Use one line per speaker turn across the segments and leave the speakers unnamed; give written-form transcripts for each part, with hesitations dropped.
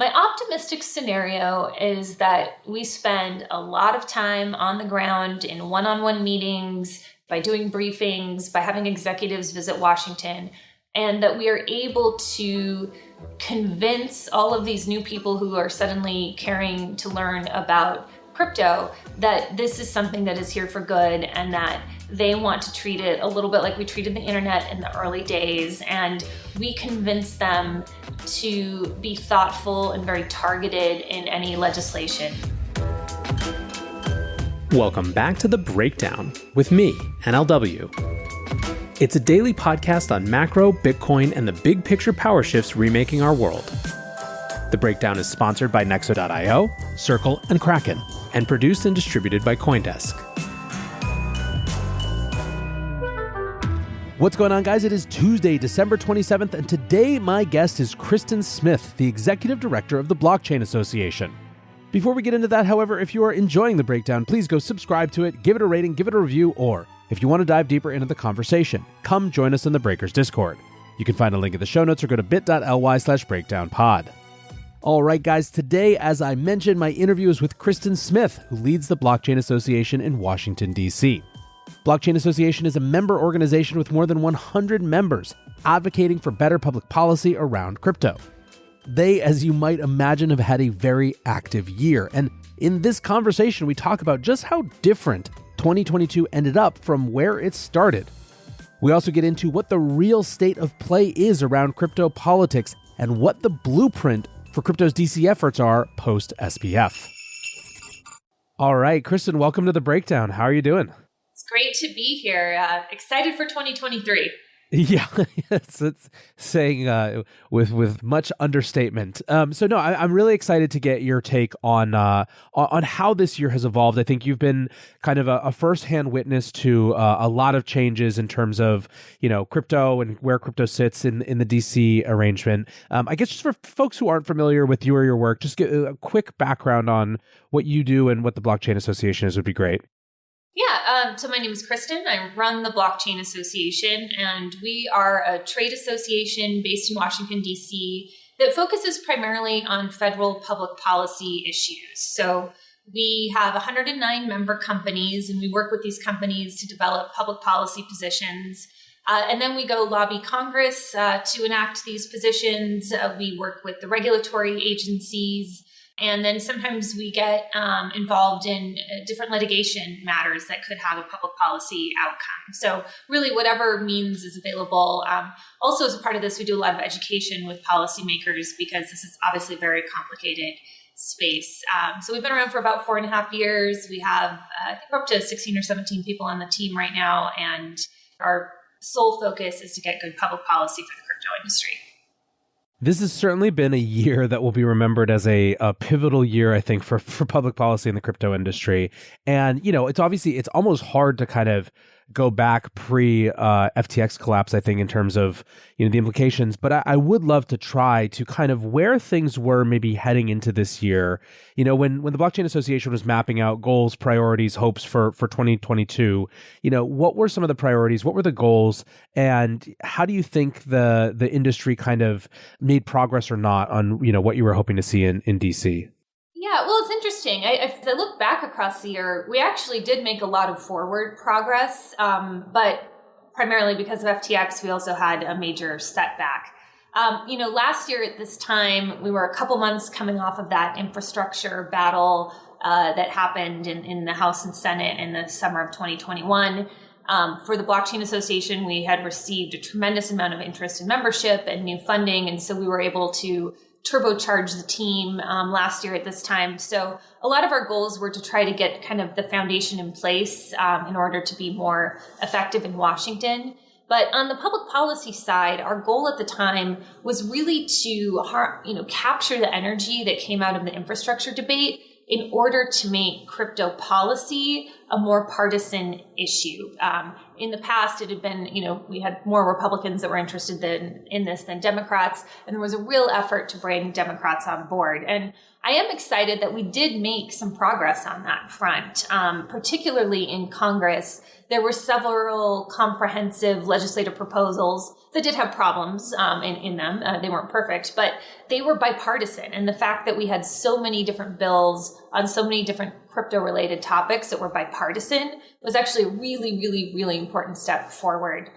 My optimistic scenario is that we spend a lot of time on the ground in one-on-one meetings, by doing briefings, by having executives visit Washington, and that we are able to convince all of these new people who are suddenly caring to learn about crypto that this is something that is here for good and that they want to treat it a little bit like we treated the internet in the early days. And we convince them to be thoughtful and very targeted in any legislation.
Welcome back to The Breakdown with me, NLW. It's a daily podcast on macro, Bitcoin, and the big picture power shifts remaking our world. The Breakdown is sponsored by Nexo.io, Circle, and Kraken, and produced and distributed by CoinDesk. What's going on, guys? It is Tuesday, December 27th, and today my guest is Kristin Smith, the Executive Director of the Blockchain Association. Before we get into that, however, if you are enjoying The Breakdown, please go subscribe to it, give it a rating, give it a review, or if you want to dive deeper into the conversation, come join us in the Breakers Discord. You can find a link in the show notes or go to bit.ly/breakdownpod. All right, guys, today, as I mentioned, my interview is with Kristin Smith, who leads the Blockchain Association in Washington, D.C. Blockchain Association is a member organization with more than 100 members advocating for better public policy around crypto. They, as you might imagine, have had a very active year. And in this conversation, we talk about just how different 2022 ended up from where it started. We also get into what the real state of play is around crypto politics and what the blueprint for crypto's DC efforts are post-SBF. All right, Kristin, welcome to The Breakdown. How are you doing?
It's great to be here. Excited for 2023.
Yeah, it's saying with much understatement. So no, I'm really excited to get your take on how this year has evolved. I think you've been kind of a firsthand witness to a lot of changes in terms of crypto and where crypto sits in the DC arrangement. I guess just for folks who aren't familiar with you or your work, just get a quick background on what you do and what the Blockchain Association is would be great.
Yeah, so my name is Kristin. I run the Blockchain Association, and we are a trade association based in Washington, D.C. that focuses primarily on federal public policy issues. So we have 109 member companies, and we work with these companies to develop public policy positions. And then we go lobby Congress to enact these positions. We work with the regulatory agencies. And then sometimes we get involved in different litigation matters that could have a public policy outcome. So really whatever means is available. Also, as a part of this, we do a lot of education with policymakers because this is obviously a very complicated space. So we've been around for about 4.5 years. We have I think we're up to 16 or 17 people on the team right now. And our sole focus is to get good public policy for the crypto industry.
This has certainly been a year that will be remembered as a pivotal year, I think, for public policy in the crypto industry. And, it's almost hard to kind of go back pre-FTX collapse, I think, in terms of, the implications. But I would love to try to kind of where things were maybe heading into this year. When the Blockchain Association was mapping out goals, priorities, hopes for 2022, what were some of the priorities? What were the goals? And how do you think the industry kind of made progress or not on, what you were hoping to see in DC?
Yeah, well, it's interesting. As I look back across the year, we actually did make a lot of forward progress, but primarily because of FTX, we also had a major setback. Last year at this time, we were a couple months coming off of that infrastructure battle that happened in the House and Senate in the summer of 2021. For the Blockchain Association, we had received a tremendous amount of interest in membership and new funding, and so we were able to turbocharge the team last year at this time. So a lot of our goals were to try to get kind of the foundation in place in order to be more effective in Washington. But on the public policy side, our goal at the time was really to capture the energy that came out of the infrastructure debate in order to make crypto policy a more partisan issue. in the past, it had been, we had more Republicans that were interested in this than Democrats, and there was a real effort to bring Democrats on board. And I am excited that we did make some progress on that front, particularly in Congress. There were several comprehensive legislative proposals that did have problems in them. They weren't perfect, but they were bipartisan. And the fact that we had so many different bills on so many different crypto-related topics that were bipartisan was actually a really, really, really important step forward.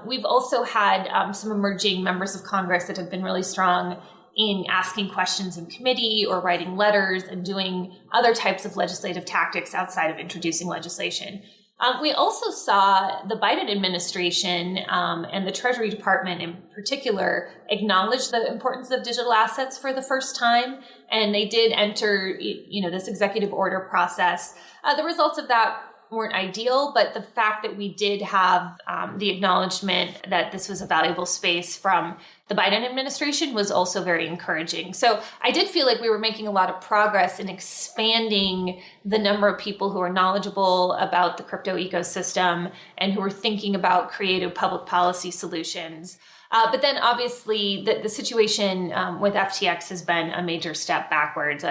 We've also had some emerging members of Congress that have been really strong in asking questions in committee or writing letters and doing other types of legislative tactics outside of introducing legislation. We also saw the Biden administration and the Treasury Department in particular acknowledge the importance of digital assets for the first time. And they did enter, this executive order process. The results of that weren't ideal, but the fact that we did have the acknowledgement that this was a valuable space from the Biden administration was also very encouraging. So I did feel like we were making a lot of progress in expanding the number of people who are knowledgeable about the crypto ecosystem and who are thinking about creative public policy solutions. But then obviously the situation with FTX has been a major step backwards.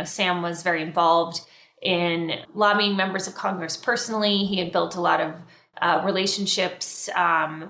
Sam was very involved in lobbying members of Congress personally. He had built a lot of relationships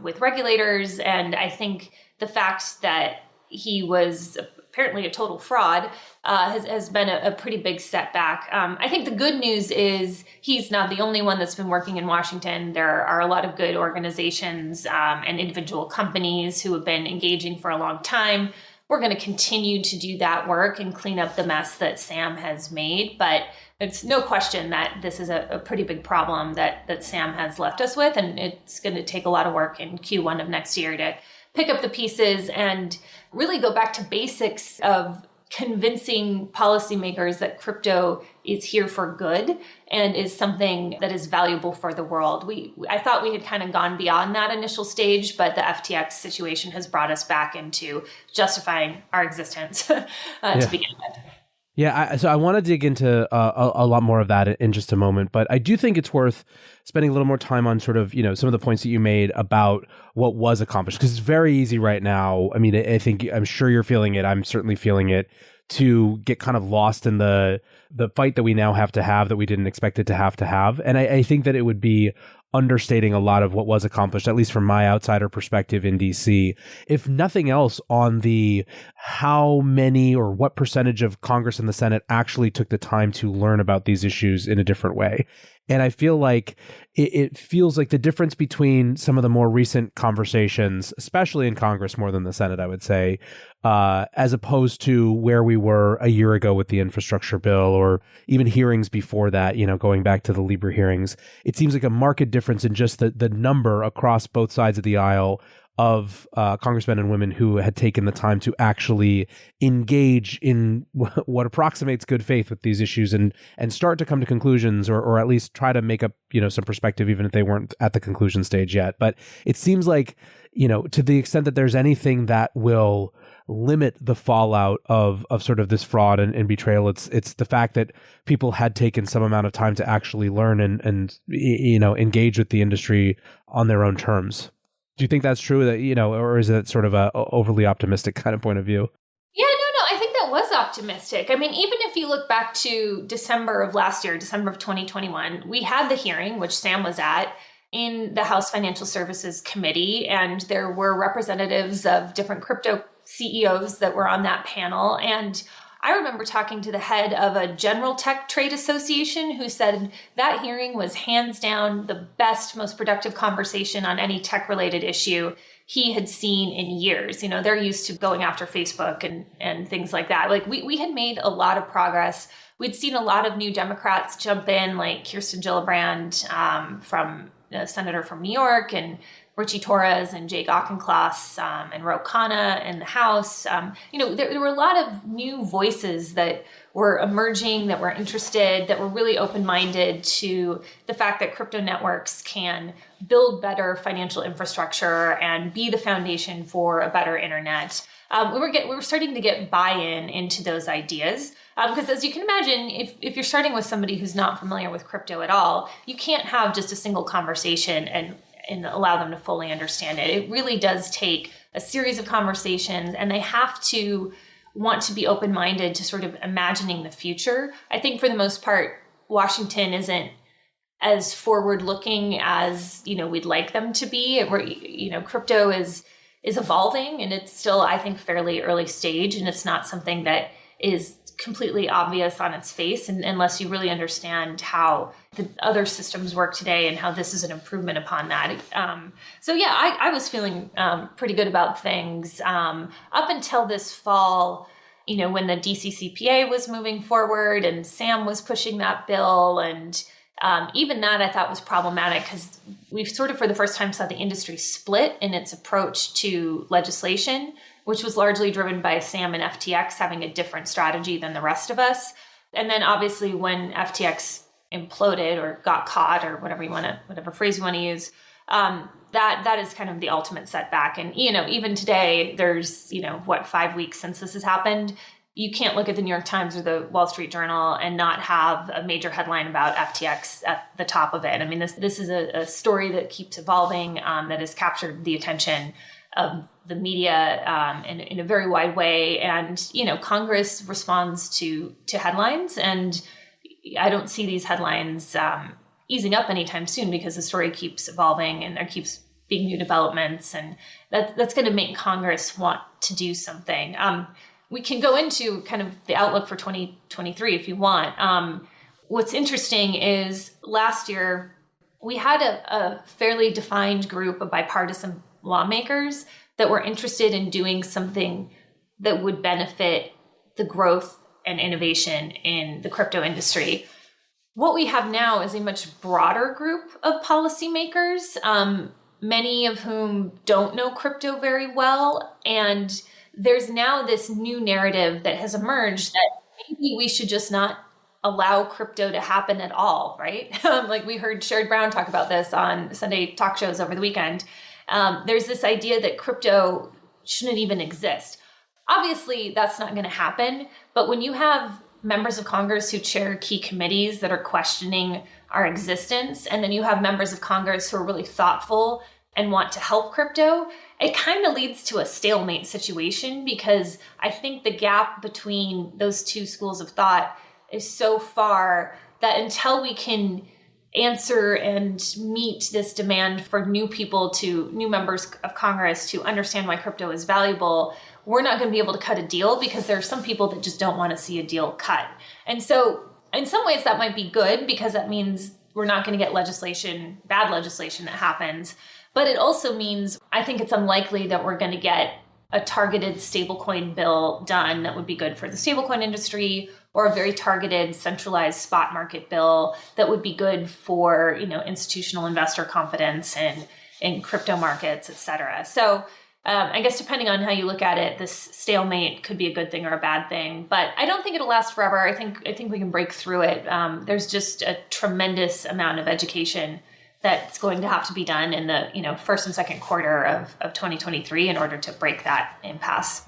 with regulators. And I think the fact that he was apparently a total fraud has been a pretty big setback. I think the good news is he's not the only one that's been working in Washington. There are a lot of good organizations and individual companies who have been engaging for a long time. We're going to continue to do that work and clean up the mess that Sam has made. But it's no question that this is a pretty big problem that Sam has left us with. And it's going to take a lot of work in Q1 of next year to pick up the pieces and really go back to basics of convincing policymakers that crypto is here for good and is something that is valuable for the world. I thought we had kind of gone beyond that initial stage, but the FTX situation has brought us back into justifying our existence to begin with.
Yeah, so I want to dig into a lot more of that in just a moment, but I do think it's worth spending a little more time on sort of, some of the points that you made about what was accomplished, because it's very easy right now. I mean, I'm sure you're feeling it. I'm certainly feeling it, to get kind of lost in the fight that we now have to have that we didn't expect it to have. And I think that it would be understating a lot of what was accomplished, at least from my outsider perspective in DC, if nothing else, on the how many or what percentage of Congress and the Senate actually took the time to learn about these issues in a different way. And I feel like it feels like the difference between some of the more recent conversations, especially in Congress more than the Senate, I would say, as opposed to where we were a year ago with the infrastructure bill, or even hearings before that, going back to the Libra hearings. It seems like a marked difference in just the number across both sides of the aisle of congressmen and women who had taken the time to actually engage in what approximates good faith with these issues and start to come to conclusions, or at least try to make up, some perspective, even if they weren't at the conclusion stage yet. But it seems like, to the extent that there's anything that will limit the fallout of sort of this fraud and betrayal, it's the fact that people had taken some amount of time to actually learn and engage with the industry on their own terms. Do you think that's true, that, or is it sort of a overly optimistic kind of point of view?
Yeah, no, I think that was optimistic. I mean, even if you look back to December of last year, December of 2021, we had the hearing, which Sam was at, in the House Financial Services Committee, and there were representatives of different crypto CEOs that were on that panel. And I remember talking to the head of a general tech trade association who said that hearing was hands down the best, most productive conversation on any tech-related issue he had seen in years. They're used to going after Facebook and things like that. Like we had made a lot of progress. We'd seen a lot of new Democrats jump in, like Kirsten Gillibrand from senator from New York, and Richie Torres and Jake Auchincloss and Ro Khanna in the House. There were a lot of new voices that were emerging, that were interested, that were really open-minded to the fact that crypto networks can build better financial infrastructure and be the foundation for a better internet. we were starting to get buy-in into those ideas. Because as you can imagine, if you're starting with somebody who's not familiar with crypto at all, you can't have just a single conversation and allow them to fully understand it. It really does take a series of conversations, and they have to want to be open-minded to sort of imagining the future. I think for the most part, Washington isn't as forward-looking as, we'd like them to be. Crypto is evolving, and it's still, I think, fairly early stage, and it's not something that is completely obvious on its face, and unless you really understand how the other systems work today and how this is an improvement upon that. I was feeling pretty good about things up until this fall, when the DCCPA was moving forward and Sam was pushing that bill. And even that I thought was problematic because we've sort of for the first time saw the industry split in its approach to legislation, which was largely driven by Sam and FTX having a different strategy than the rest of us. And then obviously when FTX imploded or got caught or whatever phrase you want to use, that is kind of the ultimate setback. And, even today there's, 5 weeks since this has happened. You can't look at the New York Times or the Wall Street Journal and not have a major headline about FTX at the top of it. I mean, this is a story that keeps evolving, that has captured the attention of the media in a very wide way. And, Congress responds to headlines. And I don't see these headlines easing up anytime soon because the story keeps evolving and there keeps being new developments. And that's going to make Congress want to do something. We can go into kind of the outlook for 2023 if you want. What's interesting is last year we had a fairly defined group of bipartisan lawmakers that were interested in doing something that would benefit the growth and innovation in the crypto industry. What we have now is a much broader group of policymakers, many of whom don't know crypto very well. And there's now this new narrative that has emerged that maybe we should just not allow crypto to happen at all, right? Like we heard Sherrod Brown talk about this on Sunday talk shows over the weekend. There's this idea that crypto shouldn't even exist. Obviously, that's not going to happen. But when you have members of Congress who chair key committees that are questioning our existence, and then you have members of Congress who are really thoughtful and want to help crypto, it kind of leads to a stalemate situation because I think the gap between those two schools of thought is so far that until we can answer and meet this demand for new members of Congress to understand why crypto is valuable, we're not going to be able to cut a deal because there are some people that just don't want to see a deal cut. And so in some ways that might be good because that means we're not going to get bad legislation that happens. But it also means I think it's unlikely that we're going to get a targeted stablecoin bill done that would be good for the stablecoin industry, or a very targeted centralized spot market bill that would be good for, institutional investor confidence in crypto markets, et cetera. So I guess depending on how you look at it, this stalemate could be a good thing or a bad thing, but I don't think it'll last forever. I think we can break through it. There's just a tremendous amount of education that's going to have to be done in the first and second quarter of 2023 in order to break that impasse.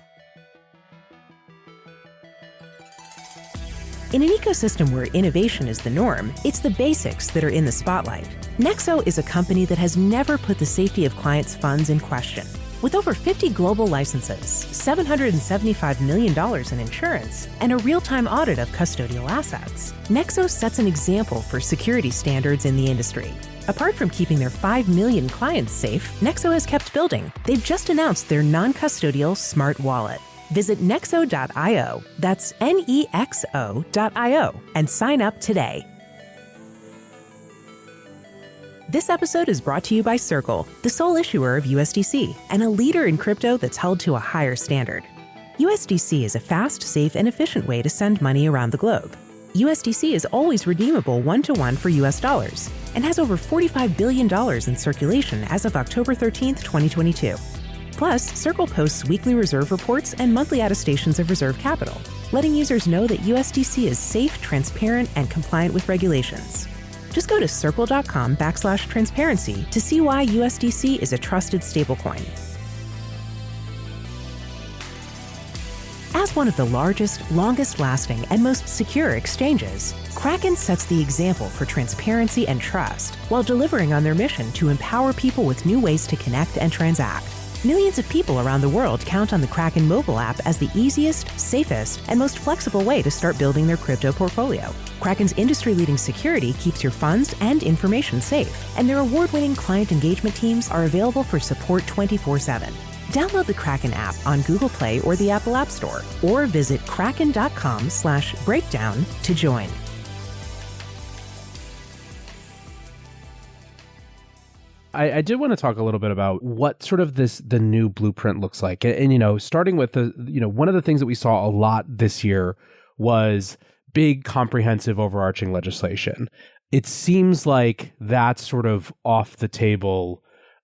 In an ecosystem where innovation is the norm, it's the basics that are in the spotlight. Nexo is a company that has never put the safety of clients' funds in question. With over 50 global licenses, $775 million in insurance, and a real-time audit of custodial assets, Nexo sets an example for security standards in the industry. Apart from keeping their 5 million clients safe, Nexo has kept building. They've just announced their non-custodial smart wallet. Visit nexo.io, that's Nexo.io, and sign up today. This episode is brought to you by Circle, the sole issuer of USDC, and a leader in crypto that's held to a higher standard. USDC is a fast, safe, and efficient way to send money around the globe. USDC is always redeemable one-to-one for US dollars and has over $45 billion in circulation as of October 13, 2022. Plus, Circle posts weekly reserve reports and monthly attestations of reserve capital, letting users know that USDC is safe, transparent, and compliant with regulations. Just go to circle.com/transparency to see why USDC is a trusted stablecoin. As one of the largest, longest-lasting, and most secure exchanges, Kraken sets the example for transparency and trust while delivering on their mission to empower people with new ways to connect and transact. Millions of people around the world count on the Kraken mobile app as the easiest, safest, and most flexible way to start building their crypto portfolio. Kraken's industry-leading security keeps your funds and information safe, and their award-winning client engagement teams are available for support 24/7. Download the Kraken app on Google Play or the Apple App Store, or visit kraken.com/breakdown to join.
I did want to talk a little bit about what sort of the new blueprint looks like. And starting with one of the things that we saw a lot this year was big, comprehensive, overarching legislation. It seems like that's sort of off the table.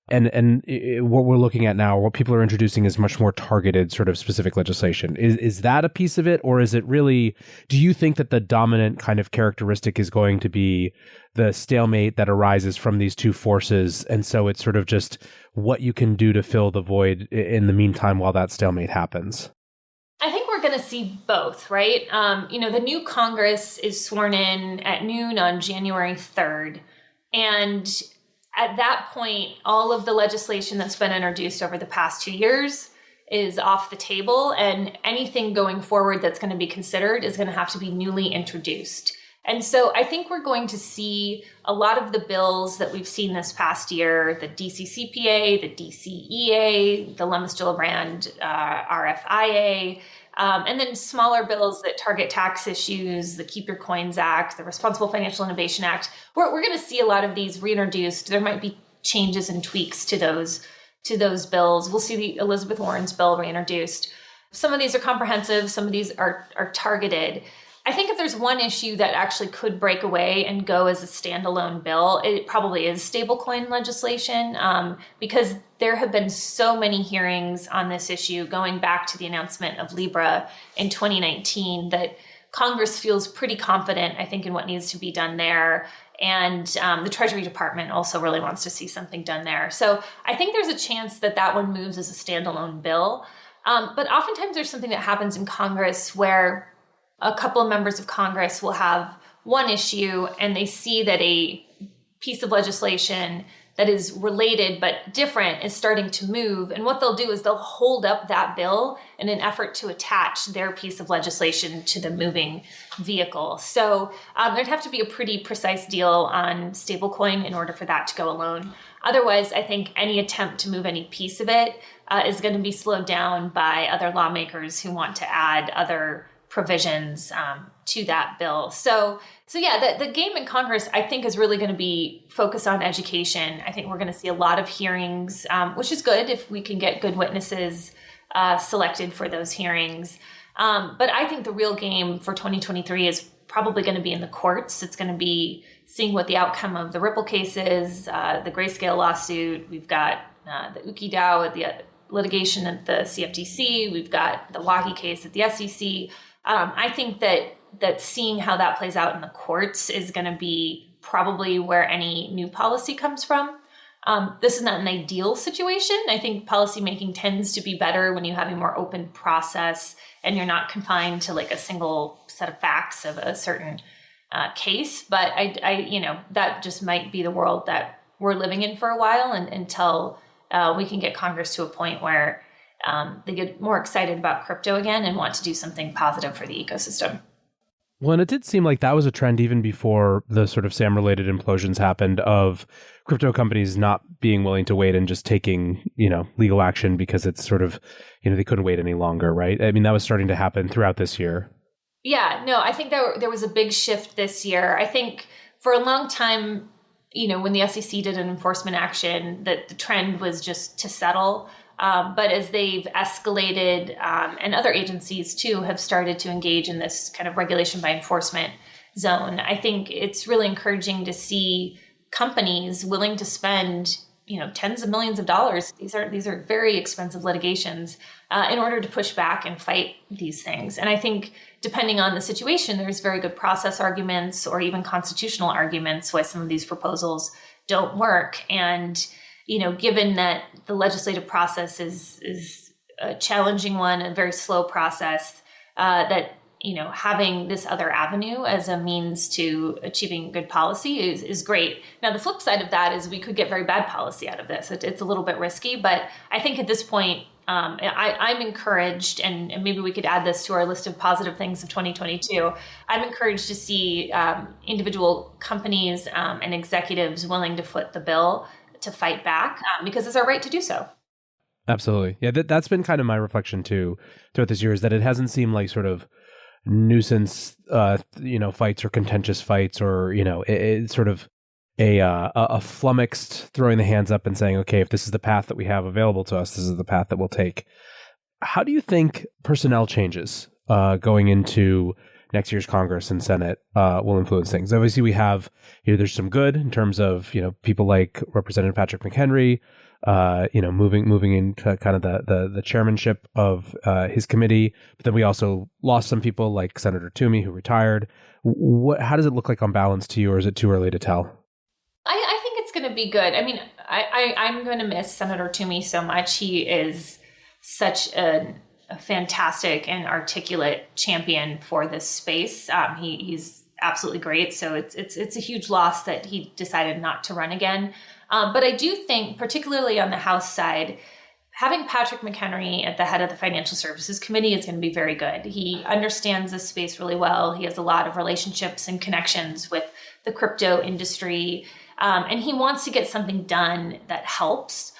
And what we're looking at now, what people are introducing is much more targeted sort of specific legislation. Is that a piece of it? Or is it really, do you think that the dominant kind of characteristic is going to be the stalemate that arises from these two forces? And so it's sort of just what you can do to fill the void in the meantime while that stalemate happens?
I think we're going to see both, right? The new Congress is sworn in at noon on January 3rd. And at that point, all of the legislation that's been introduced over the past 2 years is off the table, and anything going forward that's going to be considered is going to have to be newly introduced. And so I think we're going to see a lot of the bills that we've seen this past year, the DCCPA, the DCEA, the Lummis-Gillibrand RFIA, and then smaller bills that target tax issues, the Keep Your Coins Act, the Responsible Financial Innovation Act. We're going to see a lot of these reintroduced. There might be changes and tweaks to those bills. We'll see the Elizabeth Warren's bill reintroduced. Some of these are comprehensive. Some of these are targeted. I think if there's one issue that actually could break away and go as a standalone bill, it probably is stablecoin legislation, because there have been so many hearings on this issue going back to the announcement of Libra in 2019 that Congress feels pretty confident, I think, in what needs to be done there. And the Treasury Department also really wants to see something done there. So I think there's a chance that that one moves as a standalone bill. But oftentimes there's something that happens in Congress where a couple of members of Congress will have one issue and they see that a piece of legislation that is related but different is starting to move. And what they'll do is they'll hold up that bill in an effort to attach their piece of legislation to the moving vehicle. So there'd have to be a pretty precise deal on stablecoin in order for that to go alone. Otherwise, I think any attempt to move any piece of it is going to be slowed down by other lawmakers who want to add other provisions to that bill. So yeah, the game in Congress, I think, is really going to be focused on education. I think we're going to see a lot of hearings, which is good if we can get good witnesses selected for those hearings. But I think the real game for 2023 is probably going to be in the courts. It's going to be seeing what the outcome of the Ripple case is, the Grayscale lawsuit. We've got the Uki DAO at the litigation at the CFTC. We've got the Wahi case at the SEC. I think that seeing how that plays out in the courts is going to be probably where any new policy comes from. This is not an ideal situation. I think policymaking tends to be better when you have a more open process and you're not confined to like a single set of facts of a certain case. But I that just might be the world that we're living in for a while, and until we can get Congress to a point where they get more excited about crypto again and want to do something positive for the ecosystem.
Well, and it did seem like that was a trend even before the sort of SAM-related implosions happened, of crypto companies not being willing to wait and just taking, legal action because it's sort of, they couldn't wait any longer, right? I mean, that was starting to happen throughout this year.
Yeah, no, I think there was a big shift this year. I think for a long time, when the SEC did an enforcement action, that the trend was just to settle. But as they've escalated, and other agencies too have started to engage in this kind of regulation by enforcement zone, I think it's really encouraging to see companies willing to spend, tens of millions of dollars. These are very expensive litigations in order to push back and fight these things. And I think depending on the situation, there's very good process arguments or even constitutional arguments why some of these proposals don't work. And given that the legislative process is a challenging one, a very slow process, that having this other avenue as a means to achieving good policy is great. Now, the flip side of that is we could get very bad policy out of this. It's a little bit risky, but I think at this point, I'm encouraged, and maybe we could add this to our list of positive things of 2022. I'm encouraged to see individual companies and executives willing to foot the bill to fight back because it's our right to do so.
Absolutely. Yeah, that's been kind of my reflection too throughout this year, is that it hasn't seemed like sort of nuisance, fights or contentious fights, or, it's sort of a flummoxed throwing the hands up and saying, okay, if this is the path that we have available to us, this is the path that we'll take. How do you think personnel changes going into next year's Congress and Senate will influence things? Obviously, we have, there's some good in terms of, people like Representative Patrick McHenry, moving into kind of the chairmanship of his committee. But then we also lost some people like Senator Toomey, who retired. How does it look like on balance to you, or is it too early to tell?
I think it's going to be good. I mean, I'm going to miss Senator Toomey so much. He is such a fantastic and articulate champion for this space. He's absolutely great. So it's a huge loss that he decided not to run again. But I do think, particularly on the House side, having Patrick McHenry at the head of the Financial Services Committee is going to be very good. He understands this space really well. He has a lot of relationships and connections with the crypto industry, and he wants to get something done that helps.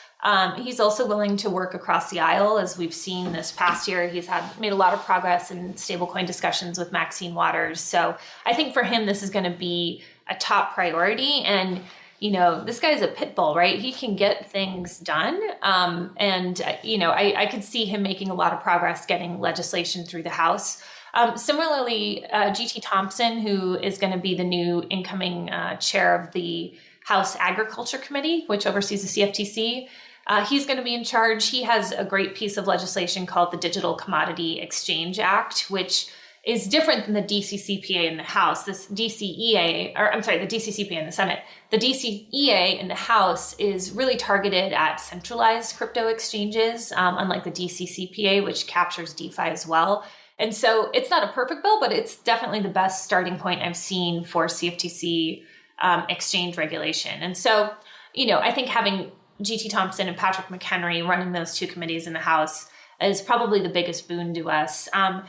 He's also willing to work across the aisle. As we've seen this past year, he's made a lot of progress in stablecoin discussions with Maxine Waters. So I think for him, this is going to be a top priority. And this guy's a pit bull, right? He can get things done. I could see him making a lot of progress getting legislation through the House. Similarly, G.T. Thompson, who is going to be the new incoming chair of the House Agriculture Committee, which oversees the CFTC, he's going to be in charge. He has a great piece of legislation called the Digital Commodity Exchange Act, which is different than the DCCPA in the House. The DCCPA in the Senate. The DCEA in the House is really targeted at centralized crypto exchanges, unlike the DCCPA, which captures DeFi as well. And so it's not a perfect bill, but it's definitely the best starting point I've seen for CFTC exchange regulation. And so, I think having G.T. Thompson and Patrick McHenry running those two committees in the House is probably the biggest boon to us. The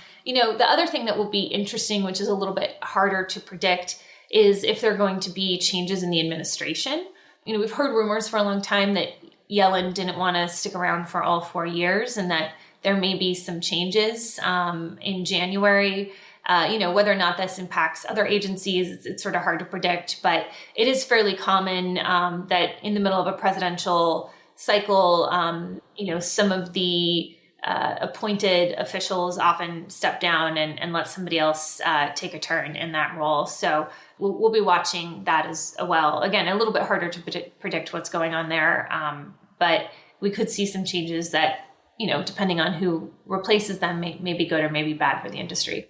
other thing that will be interesting, which is a little bit harder to predict, is if there are going to be changes in the administration. We've heard rumors for a long time that Yellen didn't want to stick around for all 4 years, and that there may be some changes in January. Whether or not this impacts other agencies, it's sort of hard to predict, but it is fairly common that in the middle of a presidential cycle, some of the appointed officials often step down and let somebody else take a turn in that role. So we'll be watching that as well. Again, a little bit harder to predict what's going on there, but we could see some changes that, depending on who replaces them, may be good or may be bad for the industry.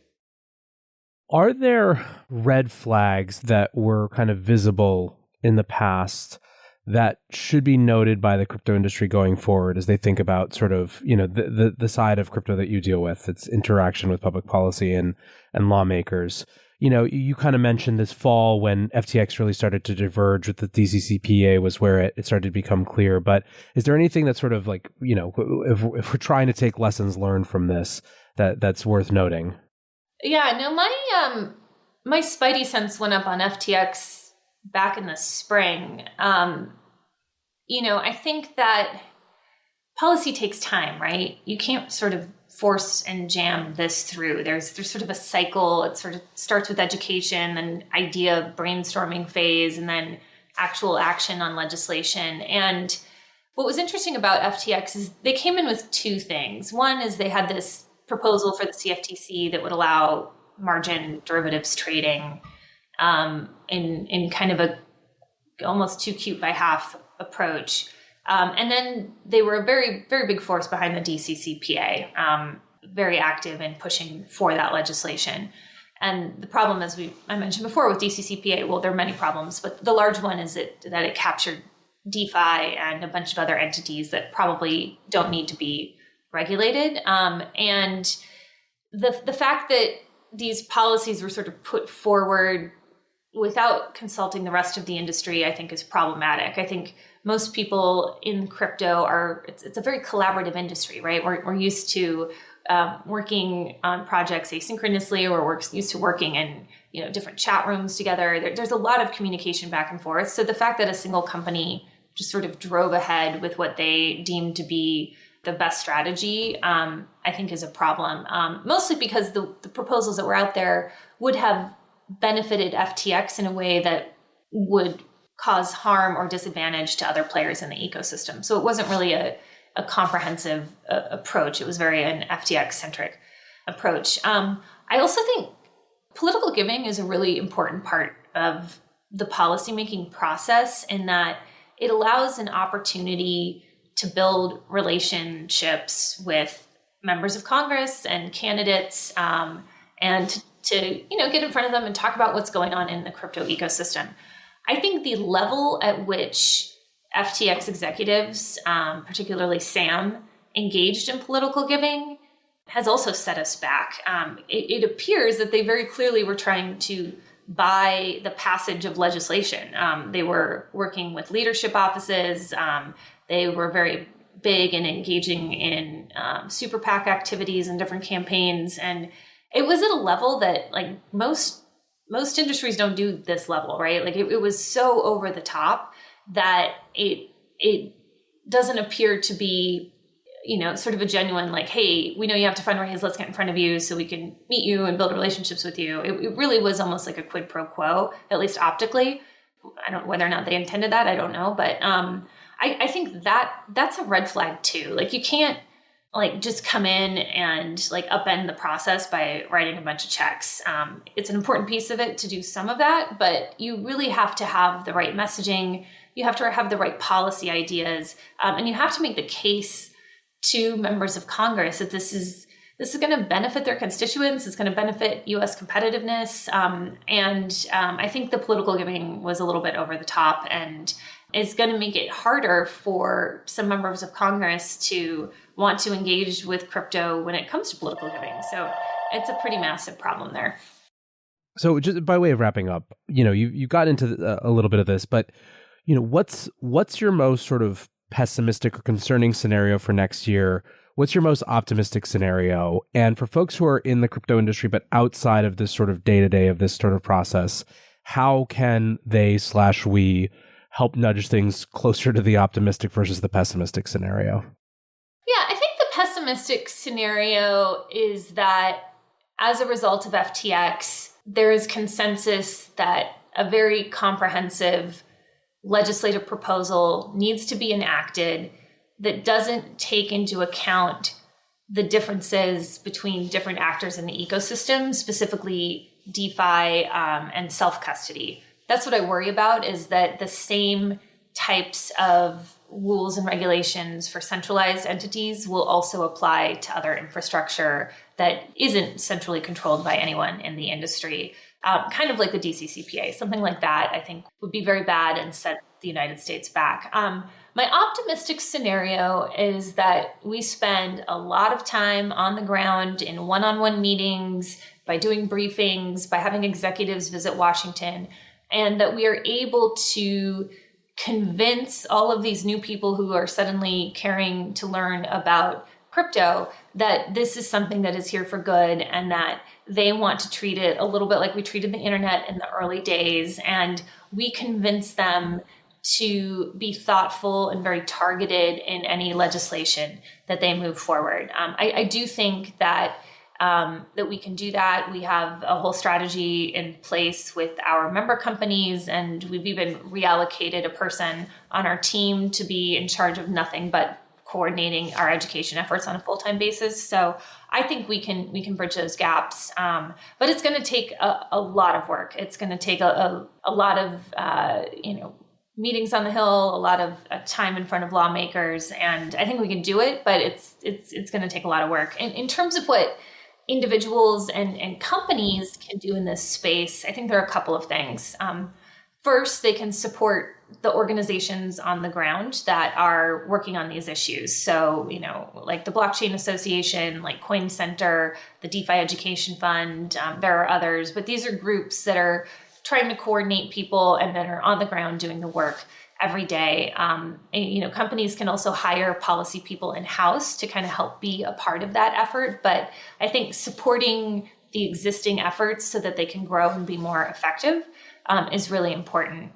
Are there red flags that were kind of visible in the past that should be noted by the crypto industry going forward as they think about sort of, the side of crypto that you deal with, its interaction with public policy and lawmakers? You kind of mentioned this fall when FTX really started to diverge with the DCCPA was where it started to become clear. But is there anything that's sort of like, if we're trying to take lessons learned from this, that's worth noting?
Yeah, no, my spidey sense went up on FTX back in the spring. I think that policy takes time, right? You can't sort of force and jam this through. There's sort of a cycle. It sort of starts with education, then idea brainstorming phase, and then actual action on legislation. And what was interesting about FTX is they came in with two things. One is they had this proposal for the CFTC that would allow margin derivatives trading in kind of a almost too cute by half approach. And then they were a very, very big force behind the DCCPA, very active in pushing for that legislation. And the problem, as I mentioned before with DCCPA, well, there are many problems, but the large one is that it captured DeFi and a bunch of other entities that probably don't need to be regulated. And the fact that these policies were sort of put forward without consulting the rest of the industry, I think is problematic. I think most people in crypto it's a very collaborative industry, right? We're used to working on projects asynchronously, or we're used to working in different chat rooms together. There's a lot of communication back and forth. So the fact that a single company just sort of drove ahead with what they deemed to be the best strategy, I think is a problem. Mostly because the proposals that were out there would have benefited FTX in a way that would cause harm or disadvantage to other players in the ecosystem. So it wasn't really a comprehensive approach. It was very an FTX-centric approach. I also think political giving is a really important part of the policymaking process, in that it allows an opportunity to build relationships with members of Congress and candidates, and to get in front of them and talk about what's going on in the crypto ecosystem. I think the level at which FTX executives, particularly Sam, engaged in political giving has also set us back. It appears that they very clearly were trying to buy the passage of legislation. They were working with leadership offices. They were very big in engaging in super PAC activities and different campaigns. And it was at a level that most industries don't do this level, right? It was so over the top that it doesn't appear to be, sort of a genuine, hey, we know you have to fundraise, let's get in front of you so we can meet you and build relationships with you. It really was almost like a quid pro quo, at least optically. I don't know whether or not they intended that, I don't know. But I think that's a red flag too. You can't just come in and upend the process by writing a bunch of checks. It's an important piece of it to do some of that, but you really have to have the right messaging. You have to have the right policy ideas, and you have to make the case to members of Congress that this is going to benefit their constituents. It's going to benefit U.S. competitiveness, and I think the political giving was a little bit over the top, and is going to make it harder for some members of Congress to want to engage with crypto when it comes to political giving. So it's a pretty massive problem there.
So just by way of wrapping up, you got into a little bit of this, but what's your most sort of pessimistic or concerning scenario for next year? What's your most optimistic scenario? And for folks who are in the crypto industry but outside of this sort of day-to-day of this sort of process, how can we help nudge things closer to the optimistic versus the pessimistic scenario?
Yeah, I think the pessimistic scenario is that as a result of FTX, there is consensus that a very comprehensive legislative proposal needs to be enacted that doesn't take into account the differences between different actors in the ecosystem, specifically DeFi and self-custody. That's what I worry about, is that the same types of rules and regulations for centralized entities will also apply to other infrastructure that isn't centrally controlled by anyone in the industry. Kind of like the DCCPA, something like that, I think would be very bad and set the United States back. My optimistic scenario is that we spend a lot of time on the ground in one-on-one meetings, by doing briefings, by having executives visit Washington, and that we are able to convince all of these new people who are suddenly caring to learn about crypto that this is something that is here for good, and that they want to treat it a little bit like we treated the internet in the early days. And we convince them to be thoughtful and very targeted in any legislation that they move forward. I do think that we can do that. We have a whole strategy in place with our member companies, and we've even reallocated a person on our team to be in charge of nothing but coordinating our education efforts on a full-time basis. So I think we can bridge those gaps, but it's going to take a lot of work. It's going to take a lot of meetings on the Hill, a lot of time in front of lawmakers, and I think we can do it. But it's going to take a lot of work. And in terms of what individuals and companies can do in this space, I think there are a couple of things. first, they can support the organizations on the ground that are working on these issues. So, like the Blockchain Association, like Coin Center, the DeFi Education Fund, there are others, but these are groups that are trying to coordinate people and that are on the ground doing the work every day. Companies can also hire policy people in-house to kind of help be a part of that effort. But I think supporting the existing efforts so that they can grow and be more effective is really important.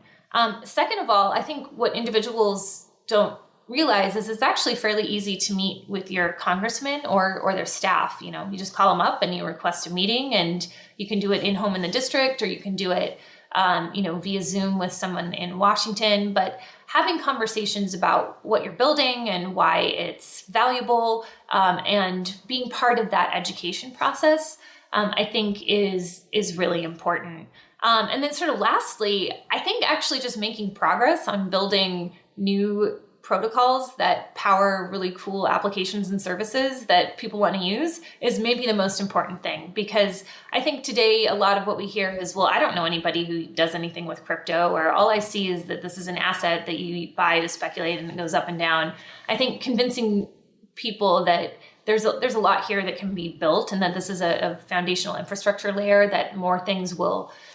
Second of all, I think what individuals don't realize is it's actually fairly easy to meet with your congressman or their staff. You just call them up and you request a meeting, and you can do it in-home in the district, or you can do it via Zoom with someone in Washington. But having conversations about what you're building and why it's valuable, and being part of that education process, I think is really important. And then sort of lastly, I think actually just making progress on building new protocols that power really cool applications and services that people want to use is maybe the most important thing. Because I think today a lot of what we hear is, well, I don't know anybody who does anything with crypto, or all I see is that this is an asset that you buy to speculate and it goes up and down. I think convincing people that there's a lot here that can be built, and that this is a foundational infrastructure layer that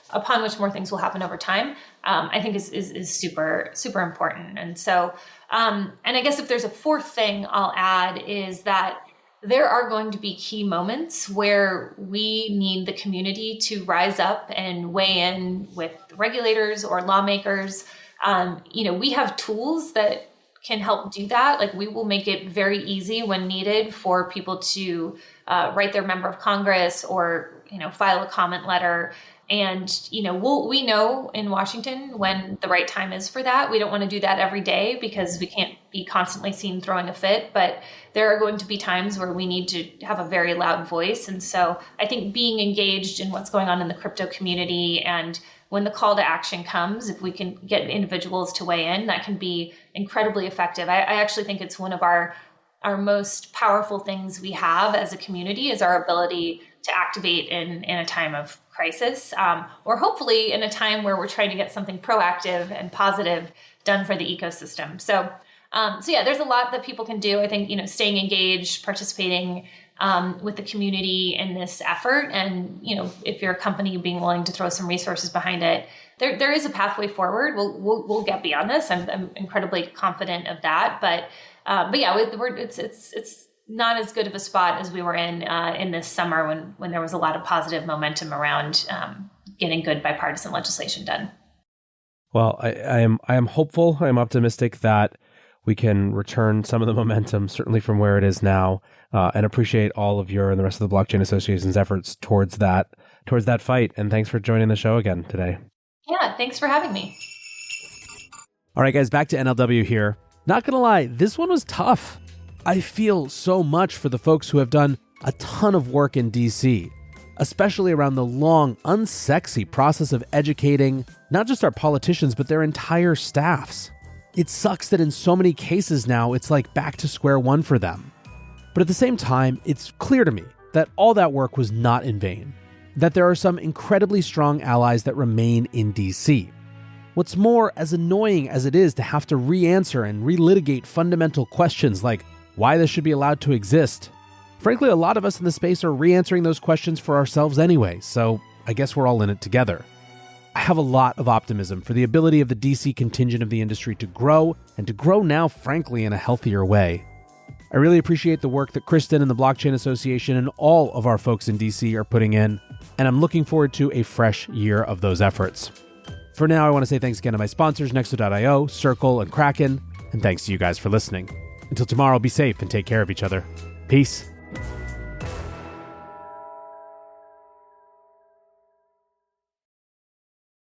upon which more things will happen over time, I think is super, super important. And so, and I guess if there's a fourth thing I'll add is that there are going to be key moments where we need the community to rise up and weigh in with regulators or lawmakers. We have tools that can help do that. Like, we will make it very easy when needed for people to write their member of Congress or, file a comment letter. And, we know in Washington when the right time is for that. We don't want to do that every day because we can't be constantly seen throwing a fit, but there are going to be times where we need to have a very loud voice. And so I think being engaged in what's going on in the crypto community, and when the call to action comes, if we can get individuals to weigh in, that can be incredibly effective. I actually think it's one of our most powerful things we have as a community is our ability to activate in a time of crisis, or hopefully in a time where we're trying to get something proactive and positive done for the ecosystem. So yeah, there's a lot that people can do. I think, staying engaged, participating with the community in this effort, and, if you're a company, being willing to throw some resources behind it, there is a pathway forward. We'll get beyond this. I'm incredibly confident of that. But yeah, it's not as good of a spot as we were in this summer when there was a lot of positive momentum around getting good bipartisan legislation done.
Well, I am hopeful. I am optimistic that we can return some of the momentum, certainly from where it is now, and appreciate all of your and the rest of the Blockchain Association's efforts towards that fight. And thanks for joining the show again today.
Yeah, thanks for having me.
All right, guys, back to NLW here. Not going to lie, this one was tough. I feel so much for the folks who have done a ton of work in DC, especially around the long, unsexy process of educating not just our politicians, but their entire staffs. It sucks that in so many cases now, it's like back to square one for them. But at the same time, it's clear to me that all that work was not in vain, that there are some incredibly strong allies that remain in DC. What's more, as annoying as it is to have to re-answer and relitigate fundamental questions like why this should be allowed to exist, frankly, a lot of us in the space are re-answering those questions for ourselves anyway, so I guess we're all in it together. I have a lot of optimism for the ability of the DC contingent of the industry to grow, and to grow now, frankly, in a healthier way. I really appreciate the work that Kristin and the Blockchain Association and all of our folks in DC are putting in, and I'm looking forward to a fresh year of those efforts. For now, I want to say thanks again to my sponsors, Nexo.io, Circle, and Kraken, and thanks to you guys for listening. Until tomorrow, be safe and take care of each other. Peace.